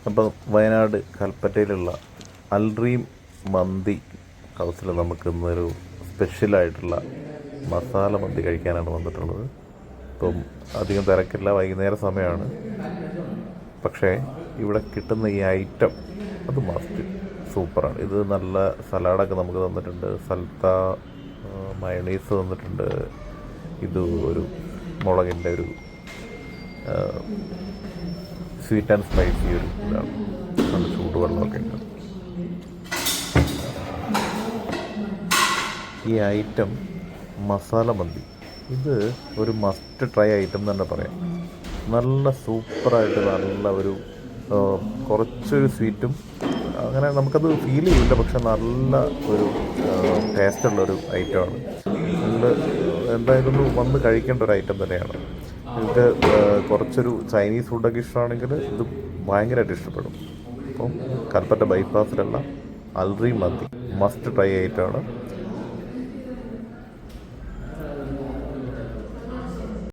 അപ്പം വയനാട് കൽപ്പറ്റയിലുള്ള അൽഡ്രീം മന്തി ഹൗസിൽ നമുക്ക് ഇന്നൊരു സ്പെഷ്യലായിട്ടുള്ള മസാല മന്തി കഴിക്കാനാണ് വന്നിട്ടുള്ളത്. ഇപ്പം അധികം തിരക്കില്ല, വൈകുന്നേര സമയമാണ്. പക്ഷേ ഇവിടെ കിട്ടുന്ന ഈ ഐറ്റം അത് മസ്റ്റ് സൂപ്പറാണ്. ഇത് നല്ല സലാഡൊക്കെ നമുക്ക് തന്നിട്ടുണ്ട്, സൽത്ത മയണീസ് തന്നിട്ടുണ്ട്. ഇത് ഒരു മുളകിൻ്റെ ഒരു സ്വീറ്റ് ആൻഡ് സ്പൈസി ഒരു ഇതാണ്, നല്ല ചൂടുവെള്ളമൊക്കെ ഉണ്ട്. ഈ ഐറ്റം മസാല മന്തി ഇത് ഒരു മസ്റ്റ് ട്രൈ ഐറ്റം തന്നെ പറയാം. നല്ല സൂപ്പറായിട്ട് നല്ല ഒരു കുറച്ചൊരു സ്വീറ്റും അങ്ങനെ നമുക്കത് ഫീൽ ചെയ്യില്ല, പക്ഷെ നല്ല ഒരു ടേസ്റ്റുള്ളൊരു ഐറ്റമാണ്. നിങ്ങൾ എന്തായാലും വന്ന് കഴിക്കേണ്ട ഒരു ഐറ്റം തന്നെയാണ്. നിങ്ങൾക്ക് കുറച്ചൊരു ചൈനീസ് ഫുഡൊക്കെ ഇഷ്ടമാണെങ്കിൽ ഇത് ഭയങ്കരമായിട്ട് ഇഷ്ടപ്പെടും. അപ്പം കൽപ്പറ്റ ബൈപ്പാസിലുള്ള അൽഡ്രീം മന്തി മസ്റ്റ് ട്രൈ ഐറ്റമാണ്.